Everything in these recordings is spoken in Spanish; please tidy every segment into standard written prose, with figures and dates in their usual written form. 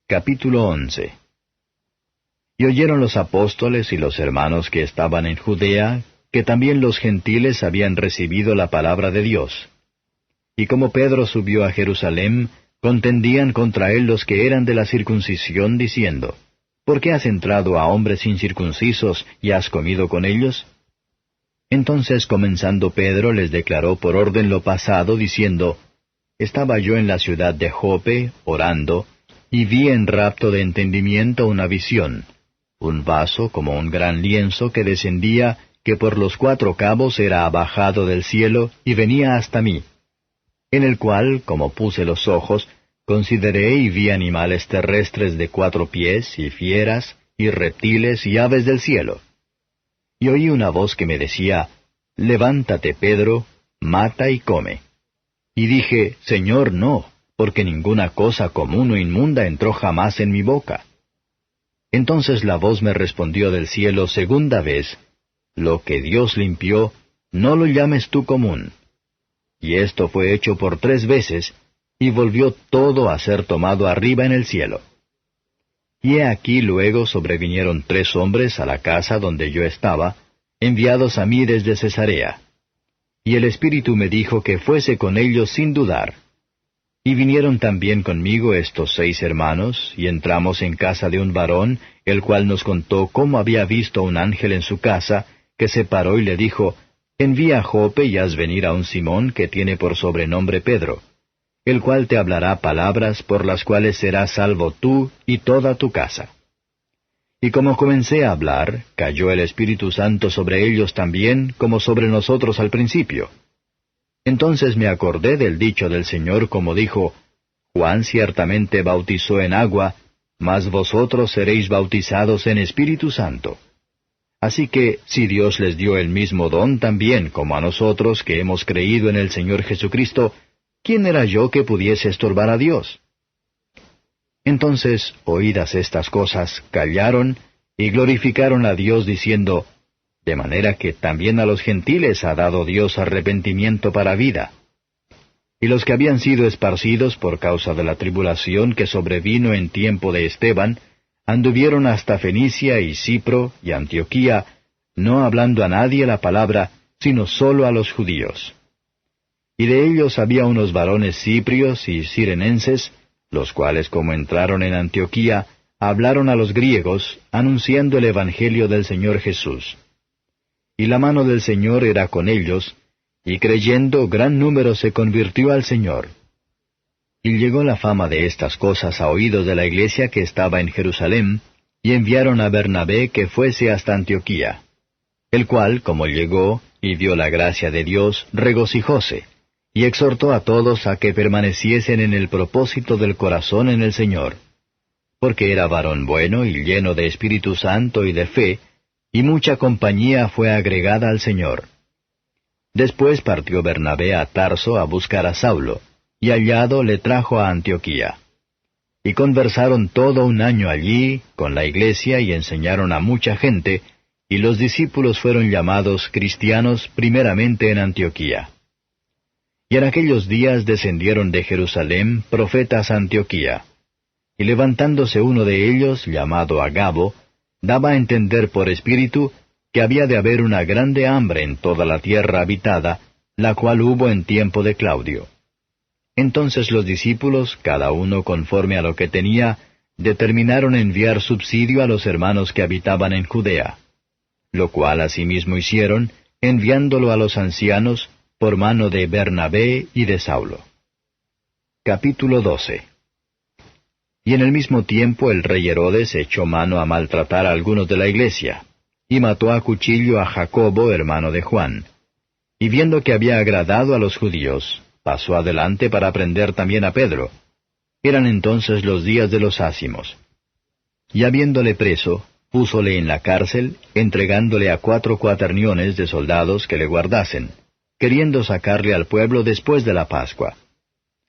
Capítulo 11. Y oyeron los apóstoles y los hermanos que estaban en Judea, que también los gentiles habían recibido la palabra de Dios. Y como Pedro subió a Jerusalén, contendían contra él los que eran de la circuncisión, diciendo, ¿por qué has entrado a hombres incircuncisos y has comido con ellos? Entonces comenzando Pedro les declaró por orden lo pasado, diciendo, estaba yo en la ciudad de Jope, orando, y vi en rapto de entendimiento una visión, un vaso como un gran lienzo que descendía, que por los 4 cabos era abajado del cielo y venía hasta mí, en el cual, como puse los ojos, consideré y vi animales terrestres de 4 pies, y fieras, y reptiles, y aves del cielo. Y oí una voz que me decía, levántate, Pedro, mata y come. Y dije, Señor, no, porque ninguna cosa común o inmunda entró jamás en mi boca. Entonces la voz me respondió del cielo segunda vez, lo que Dios limpió, no lo llames tú común. Y esto fue hecho por 3 veces, y volvió todo a ser tomado arriba en el cielo. Y he aquí luego sobrevinieron 3 hombres a la casa donde yo estaba, enviados a mí desde Cesarea. Y el Espíritu me dijo que fuese con ellos sin dudar. Y vinieron también conmigo estos 6 hermanos, y entramos en casa de un varón, el cual nos contó cómo había visto un ángel en su casa, que se paró y le dijo, envía a Jope y haz venir a un Simón que tiene por sobrenombre Pedro, el cual te hablará palabras por las cuales serás salvo tú y toda tu casa. Y como comencé a hablar, cayó el Espíritu Santo sobre ellos también, como sobre nosotros al principio. Entonces me acordé del dicho del Señor, como dijo, Juan ciertamente bautizó en agua, mas vosotros seréis bautizados en Espíritu Santo. Así que, si Dios les dio el mismo don también como a nosotros que hemos creído en el Señor Jesucristo, ¿quién era yo que pudiese estorbar a Dios? Entonces, oídas estas cosas, callaron y glorificaron a Dios diciendo, de manera que también a los gentiles ha dado Dios arrepentimiento para vida. Y los que habían sido esparcidos por causa de la tribulación que sobrevino en tiempo de Esteban, anduvieron hasta Fenicia y Cipro y Antioquía, no hablando a nadie la palabra, sino sólo a los judíos. Y de ellos había unos varones ciprios y cirenenses, los cuales como entraron en Antioquía, hablaron a los griegos, anunciando el Evangelio del Señor Jesús. Y la mano del Señor era con ellos, y creyendo gran número se convirtió al Señor. Y llegó la fama de estas cosas a oídos de la iglesia que estaba en Jerusalén, y enviaron a Bernabé que fuese hasta Antioquía. El cual, como llegó, y vio la gracia de Dios, regocijóse, y exhortó a todos a que permaneciesen en el propósito del corazón en el Señor. Porque era varón bueno y lleno de Espíritu Santo y de fe, y mucha compañía fue agregada al Señor. Después partió Bernabé a Tarso a buscar a Saulo, y hallado le trajo a Antioquía. Y conversaron todo un año allí, con la iglesia, y enseñaron a mucha gente, y los discípulos fueron llamados cristianos primeramente en Antioquía. Y en aquellos días descendieron de Jerusalén profetas a Antioquía. Y levantándose uno de ellos, llamado Agabo, daba a entender por espíritu que había de haber una grande hambre en toda la tierra habitada, la cual hubo en tiempo de Claudio. Entonces los discípulos, cada uno conforme a lo que tenía, determinaron enviar subsidio a los hermanos que habitaban en Judea, lo cual asimismo hicieron, enviándolo a los ancianos, por mano de Bernabé y de Saulo. Capítulo 12. Y en el mismo tiempo el rey Herodes echó mano a maltratar a algunos de la iglesia, y mató a cuchillo a Jacobo, hermano de Juan. Y viendo que había agradado a los judíos, pasó adelante para prender también a Pedro. Eran entonces los días de los ázimos. Y habiéndole preso, púsole en la cárcel, entregándole a 4 cuaterniones de soldados que le guardasen, queriendo sacarle al pueblo después de la Pascua.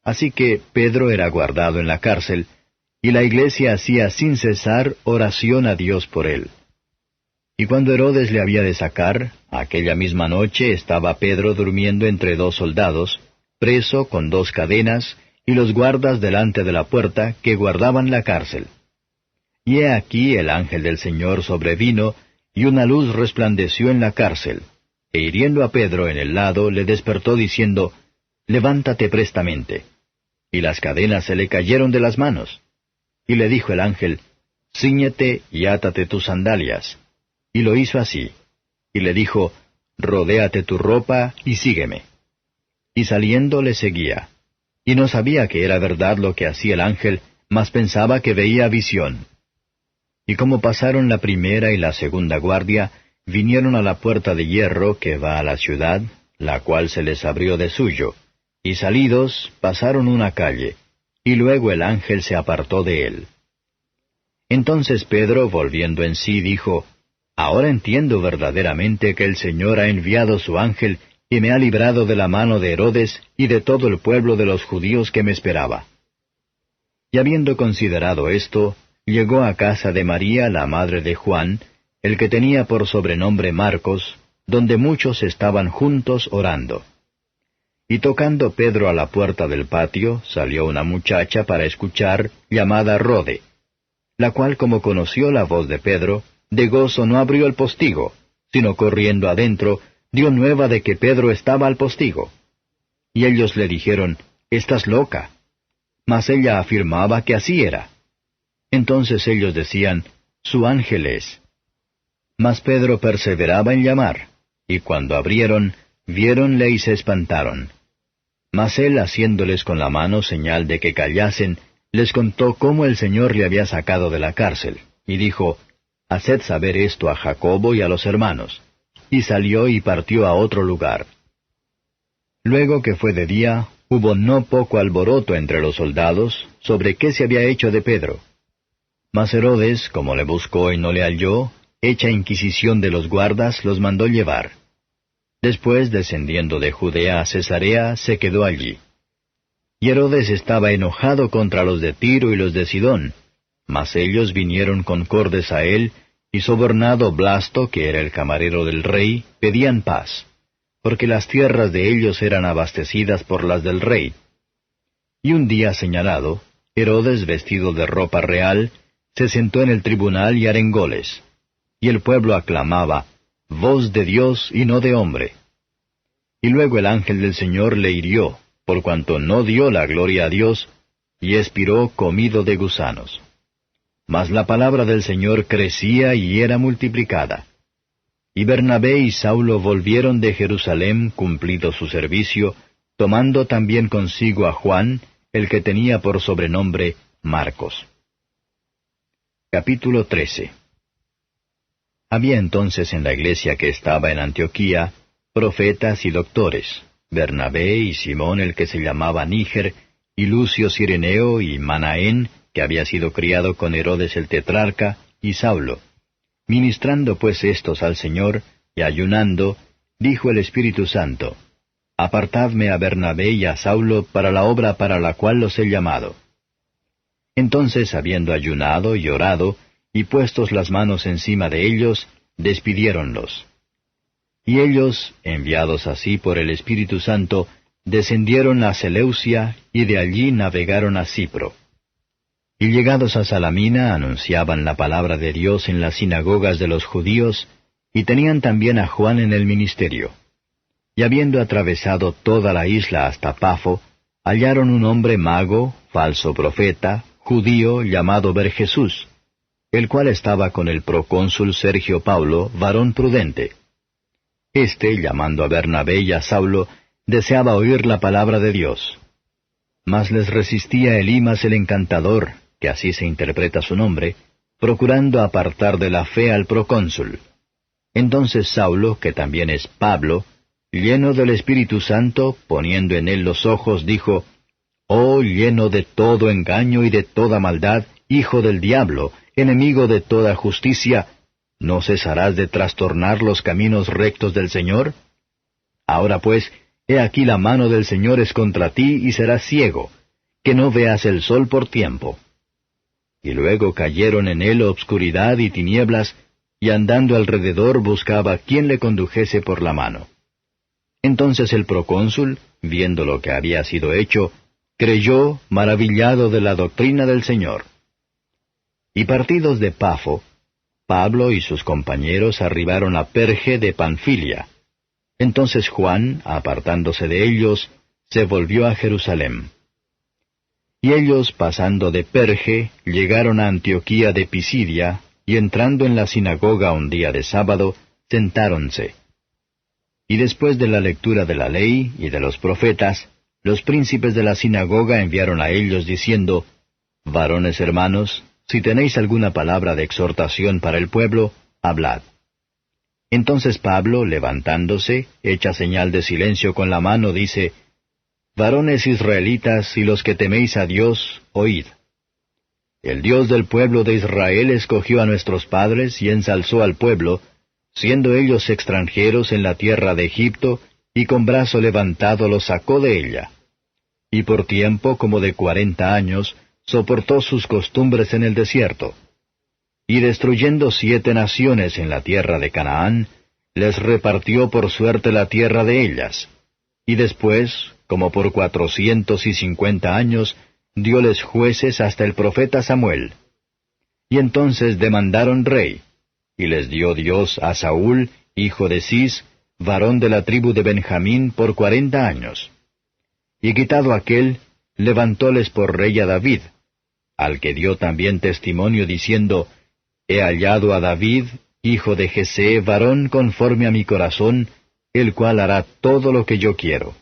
Así que Pedro era guardado en la cárcel, y la iglesia hacía sin cesar oración a Dios por él. Y cuando Herodes le había de sacar, aquella misma noche estaba Pedro durmiendo entre 2 soldados, preso con 2 cadenas, y los guardas delante de la puerta que guardaban la cárcel. Y he aquí el ángel del Señor sobrevino, y una luz resplandeció en la cárcel, e hiriendo a Pedro en el lado, le despertó diciendo, Levántate prestamente. Y las cadenas se le cayeron de las manos. Y le dijo el ángel, Cíñete y átate tus sandalias. Y lo hizo así. Y le dijo, Rodéate tu ropa y sígueme. Y saliendo le seguía. Y no sabía que era verdad lo que hacía el ángel, mas pensaba que veía visión. Y como pasaron la primera y la segunda guardia, vinieron a la puerta de hierro que va a la ciudad, la cual se les abrió de suyo, y salidos pasaron una calle, y luego el ángel se apartó de él. Entonces Pedro, volviendo en sí, dijo, Ahora entiendo verdaderamente que el Señor ha enviado su ángel, y me ha librado de la mano de Herodes y de todo el pueblo de los judíos que me esperaba. Y habiendo considerado esto, llegó a casa de María, la madre de Juan, el que tenía por sobrenombre Marcos, donde muchos estaban juntos orando. Y tocando Pedro a la puerta del patio, salió una muchacha para escuchar, llamada Rode, la cual como conoció la voz de Pedro, de gozo no abrió el postigo, sino corriendo adentro, dio nueva de que Pedro estaba al postigo. Y ellos le dijeron, Estás loca. Mas ella afirmaba que así era. Entonces ellos decían, Su ángel es. Mas Pedro perseveraba en llamar, y cuando abrieron, viéronle y se espantaron. Mas él, haciéndoles con la mano señal de que callasen, les contó cómo el Señor le había sacado de la cárcel, y dijo, Haced saber esto a Jacobo y a los hermanos. Y salió y partió a otro lugar. Luego que fue de día, hubo no poco alboroto entre los soldados sobre qué se había hecho de Pedro. Mas Herodes, como le buscó y no le halló, hecha inquisición de los guardas, los mandó llevar. Después, descendiendo de Judea a Cesarea, se quedó allí. Y Herodes estaba enojado contra los de Tiro y los de Sidón, mas ellos vinieron concordes a él, y sobornado Blasto, que era el camarero del rey, pedían paz, porque las tierras de ellos eran abastecidas por las del rey. Y un día señalado, Herodes, vestido de ropa real, se sentó en el tribunal y arengóles. Y el pueblo aclamaba, Voz de Dios y no de hombre. Y luego el ángel del Señor le hirió, por cuanto no dio la gloria a Dios, y expiró comido de gusanos. Mas la palabra del Señor crecía y era multiplicada. Y Bernabé y Saulo volvieron de Jerusalén cumplido su servicio, tomando también consigo a Juan, el que tenía por sobrenombre Marcos. Capítulo 13. Había entonces en la iglesia que estaba en Antioquía, profetas y doctores, Bernabé y Simón el que se llamaba Níger, y Lucio Cireneo y Manaén, que había sido criado con Herodes el tetrarca, y Saulo. Ministrando pues éstos al Señor, y ayunando, dijo el Espíritu Santo, Apartadme a Bernabé y a Saulo para la obra para la cual los he llamado. Entonces, habiendo ayunado y orado, y puestos las manos encima de ellos, despidiéronlos. Y ellos, enviados así por el Espíritu Santo, descendieron a Seleucia, y de allí navegaron a Cipro. Y llegados a Salamina anunciaban la palabra de Dios en las sinagogas de los judíos, y tenían también a Juan en el ministerio. Y habiendo atravesado toda la isla hasta Pafo, hallaron un hombre mago, falso profeta, judío, llamado Barjesús, el cual estaba con el procónsul Sergio Paulo, varón prudente. Este, llamando a Bernabé y a Saulo, deseaba oír la palabra de Dios. Mas les resistía Elimas el encantador, que así se interpreta su nombre, procurando apartar de la fe al procónsul. Entonces Saulo, que también es Pablo, lleno del Espíritu Santo, poniendo en él los ojos, dijo, Oh, lleno de todo engaño y de toda maldad, hijo del diablo, enemigo de toda justicia, ¿no cesarás de trastornar los caminos rectos del Señor? Ahora pues, he aquí la mano del Señor es contra ti y serás ciego, que no veas el sol por tiempo. Y luego cayeron en él obscuridad y tinieblas, y andando alrededor buscaba quien le condujese por la mano. Entonces el procónsul, viendo lo que había sido hecho, creyó maravillado de la doctrina del Señor. Y partidos de Pafo, Pablo y sus compañeros arribaron a Perge de Panfilia. Entonces Juan, apartándose de ellos, se volvió a Jerusalén. Y ellos, pasando de Perge, llegaron a Antioquía de Pisidia, y entrando en la sinagoga un día de sábado, sentáronse. Y después de la lectura de la ley y de los profetas, los príncipes de la sinagoga enviaron a ellos diciendo, Varones hermanos, si tenéis alguna palabra de exhortación para el pueblo, hablad. Entonces Pablo, levantándose, hecha señal de silencio con la mano, dice, Varones israelitas y los que teméis a Dios, oíd. El Dios del pueblo de Israel escogió a nuestros padres y ensalzó al pueblo, siendo ellos extranjeros en la tierra de Egipto, y con brazo levantado los sacó de ella. Y por tiempo como de 40 años, soportó sus costumbres en el desierto. Y destruyendo 7 naciones en la tierra de Canaán, les repartió por suerte la tierra de ellas. Y después, como por 450 años, dióles jueces hasta el profeta Samuel. Y entonces demandaron rey, y les dio Dios a Saúl, hijo de Cis, varón de la tribu de Benjamín, por 40 años. Y quitado aquél, levantóles por rey a David, al que dio también testimonio diciendo, He hallado a David, hijo de Jesé, varón conforme a mi corazón, el cual hará todo lo que yo quiero.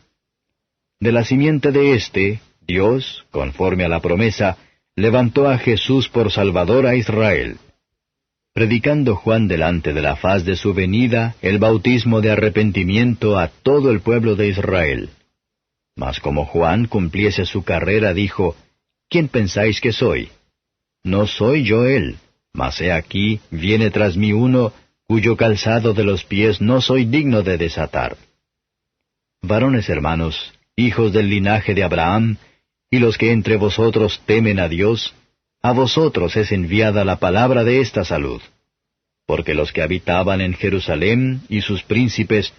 De la simiente de éste, Dios, conforme a la promesa, levantó a Jesús por Salvador a Israel. Predicando Juan delante de la faz de su venida el bautismo de arrepentimiento a todo el pueblo de Israel. Mas como Juan cumpliese su carrera, dijo, ¿Quién pensáis que soy? No soy yo él, mas he aquí, viene tras mí uno, cuyo calzado de los pies no soy digno de desatar. Varones hermanos, hijos del linaje de Abraham, y los que entre vosotros temen a Dios, a vosotros es enviada la palabra de esta salud. Porque los que habitaban en Jerusalén y sus príncipes,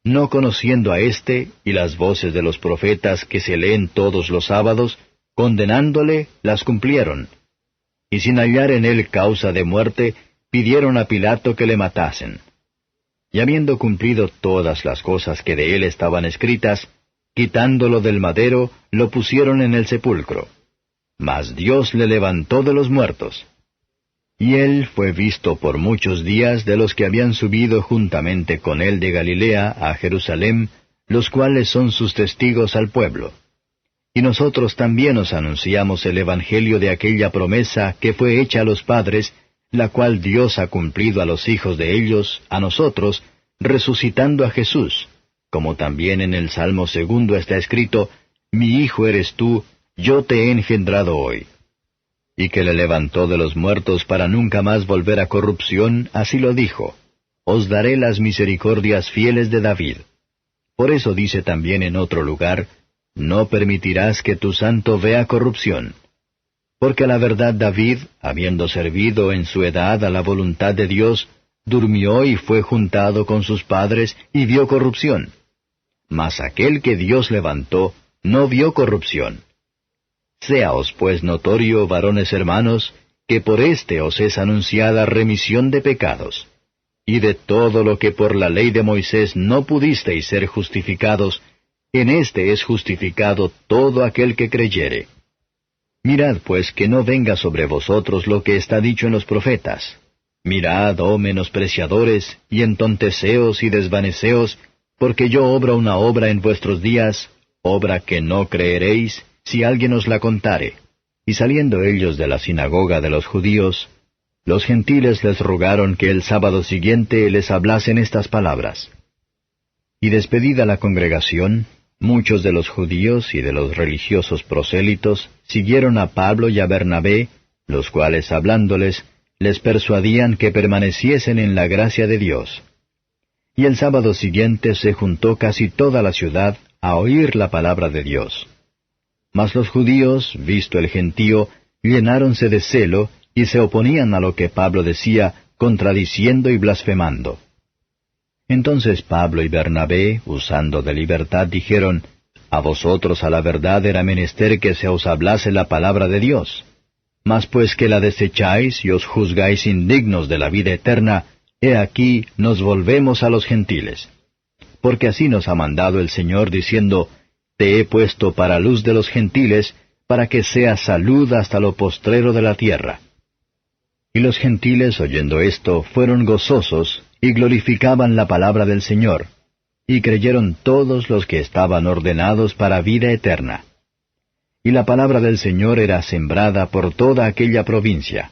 no conociendo a éste y las voces de los profetas que se leen todos los sábados, condenándole, las cumplieron. Y sin hallar en él causa de muerte, pidieron a Pilato que le matasen. Y habiendo cumplido todas las cosas que de él estaban escritas, quitándolo del madero, lo pusieron en el sepulcro. Mas Dios le levantó de los muertos. Y él fue visto por muchos días de los que habían subido juntamente con él de Galilea a Jerusalén, los cuales son sus testigos al pueblo. Y nosotros también os anunciamos el evangelio de aquella promesa que fue hecha a los padres, la cual Dios ha cumplido a los hijos de ellos, a nosotros, resucitando a Jesús, como también en el Salmo 2 está escrito, Mi hijo eres tú, yo te he engendrado hoy. Y que le levantó de los muertos para nunca más volver a corrupción, así lo dijo, Os daré las misericordias fieles de David. Por eso dice también en otro lugar, No permitirás que tu santo vea corrupción. Porque a la verdad David, habiendo servido en su edad a la voluntad de Dios, durmió y fue juntado con sus padres y vio corrupción. Mas aquel que Dios levantó, no vio corrupción. Séaos pues notorio, varones hermanos, que por éste os es anunciada remisión de pecados. Y de todo lo que por la ley de Moisés no pudisteis ser justificados, en éste es justificado todo aquel que creyere. Mirad pues que no venga sobre vosotros lo que está dicho en los profetas. Mirad, oh menospreciadores, y entonteceos y desvaneceos, porque yo obro una obra en vuestros días, obra que no creeréis, si alguien os la contare. Y saliendo ellos de la sinagoga de los judíos, los gentiles les rogaron que el sábado siguiente les hablasen estas palabras. Y despedida la congregación, muchos de los judíos y de los religiosos prosélitos siguieron a Pablo y a Bernabé, los cuales hablándoles, les persuadían que permaneciesen en la gracia de Dios. Y el sábado siguiente se juntó casi toda la ciudad a oír la palabra de Dios. Mas los judíos, visto el gentío, llenáronse de celo, y se oponían a lo que Pablo decía, contradiciendo y blasfemando. Entonces Pablo y Bernabé, usando de libertad, dijeron, a vosotros a la verdad era menester que se os hablase la palabra de Dios. Mas pues que la desecháis y os juzgáis indignos de la vida eterna, he aquí nos volvemos a los gentiles. Porque así nos ha mandado el Señor diciendo, Te he puesto para luz de los gentiles, para que seas salud hasta lo postrero de la tierra. Y los gentiles, oyendo esto, fueron gozosos, y glorificaban la palabra del Señor, y creyeron todos los que estaban ordenados para vida eterna. Y la palabra del Señor era sembrada por toda aquella provincia.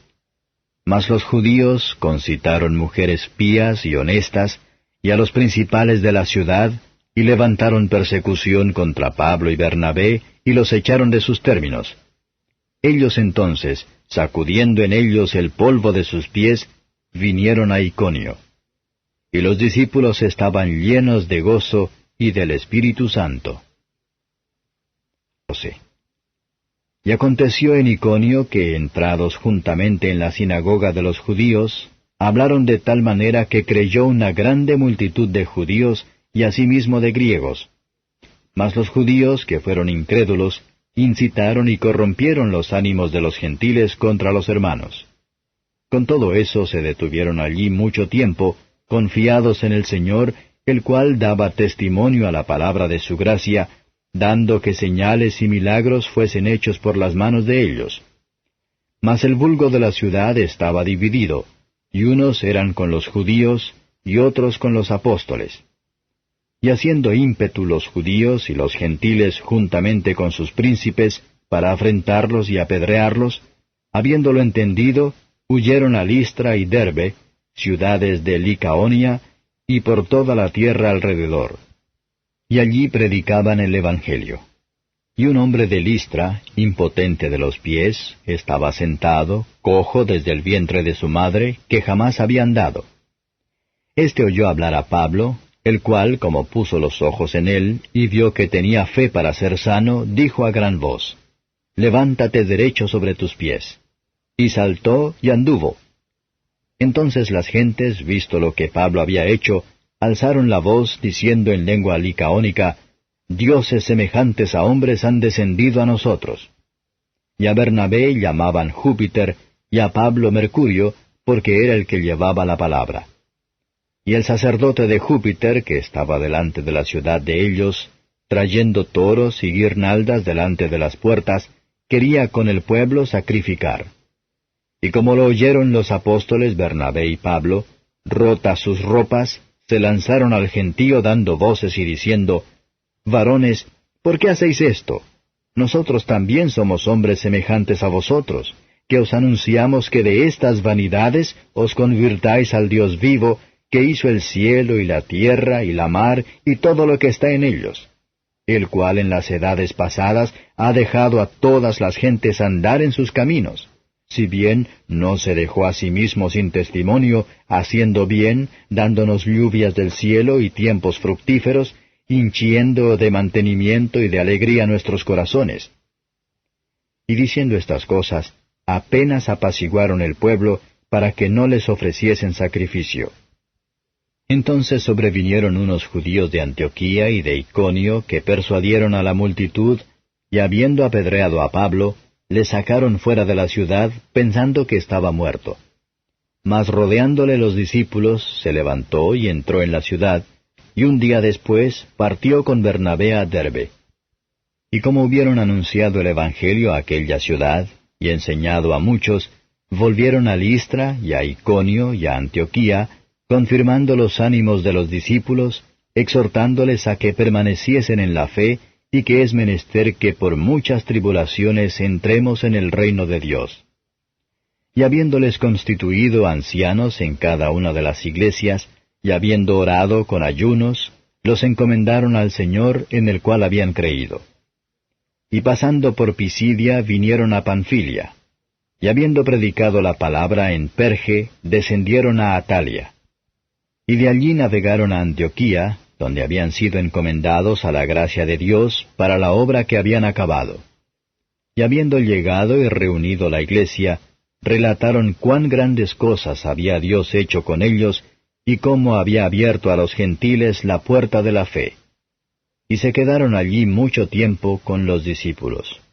Mas los judíos concitaron mujeres pías y honestas, y a los principales de la ciudad, y levantaron persecución contra Pablo y Bernabé, y los echaron de sus términos. Ellos entonces, sacudiendo en ellos el polvo de sus pies, vinieron a Iconio. Y los discípulos estaban llenos de gozo y del Espíritu Santo. 12. Y aconteció en Iconio que, entrados juntamente en la sinagoga de los judíos, hablaron de tal manera que creyó una grande multitud de judíos y asimismo de griegos. Mas los judíos, que fueron incrédulos, incitaron y corrompieron los ánimos de los gentiles contra los hermanos. Con todo eso se detuvieron allí mucho tiempo, confiados en el Señor, el cual daba testimonio a la palabra de su gracia, dando que señales y milagros fuesen hechos por las manos de ellos. Mas el vulgo de la ciudad estaba dividido, y unos eran con los judíos, y otros con los apóstoles. Y haciendo ímpetu los judíos y los gentiles juntamente con sus príncipes, para afrentarlos y apedrearlos, habiéndolo entendido, huyeron a Listra y Derbe, ciudades de Licaonia, y por toda la tierra alrededor. Y allí predicaban el Evangelio. Y un hombre de Listra, impotente de los pies, estaba sentado, cojo desde el vientre de su madre, que jamás había andado. Este oyó hablar a Pablo, el cual, como puso los ojos en él, y vio que tenía fe para ser sano, dijo a gran voz, Levántate derecho sobre tus pies. Y saltó y anduvo. Entonces las gentes, visto lo que Pablo había hecho, alzaron la voz, diciendo en lengua licaónica, Dioses semejantes a hombres han descendido a nosotros. Y a Bernabé llamaban Júpiter, y a Pablo Mercurio, porque era el que llevaba la palabra. Y el sacerdote de Júpiter, que estaba delante de la ciudad de ellos, trayendo toros y guirnaldas delante de las puertas, quería con el pueblo sacrificar. Y como lo oyeron los apóstoles Bernabé y Pablo, rotas sus ropas, se lanzaron al gentío dando voces y diciendo, Varones, ¿por qué hacéis esto? Nosotros también somos hombres semejantes a vosotros, que os anunciamos que de estas vanidades os convirtáis al Dios vivo, que hizo el cielo y la tierra y la mar y todo lo que está en ellos, el cual en las edades pasadas ha dejado a todas las gentes andar en sus caminos, si bien no se dejó a sí mismo sin testimonio, haciendo bien, dándonos lluvias del cielo y tiempos fructíferos, hinchiendo de mantenimiento y de alegría nuestros corazones. Y diciendo estas cosas, apenas apaciguaron el pueblo, para que no les ofreciesen sacrificio. Entonces sobrevinieron unos judíos de Antioquía y de Iconio, que persuadieron a la multitud, y habiendo apedreado a Pablo, le sacaron fuera de la ciudad, pensando que estaba muerto. Mas rodeándole los discípulos, se levantó y entró en la ciudad, y un día después partió con Bernabé a Derbe. Y como hubieron anunciado el Evangelio a aquella ciudad, y enseñado a muchos, volvieron a Listra, y a Iconio, y a Antioquía, confirmando los ánimos de los discípulos, exhortándoles a que permaneciesen en la fe, y que es menester que por muchas tribulaciones entremos en el reino de Dios. Y habiéndoles constituido ancianos en cada una de las iglesias, y habiendo orado con ayunos, los encomendaron al Señor en el cual habían creído. Y pasando por Pisidia vinieron a Panfilia, y habiendo predicado la palabra en Perge, descendieron a Atalia. Y de allí navegaron a Antioquía, donde habían sido encomendados a la gracia de Dios para la obra que habían acabado. Y habiendo llegado y reunido la iglesia, relataron cuán grandes cosas había Dios hecho con ellos, y cómo había abierto a los gentiles la puerta de la fe. y se quedaron allí mucho tiempo con los discípulos.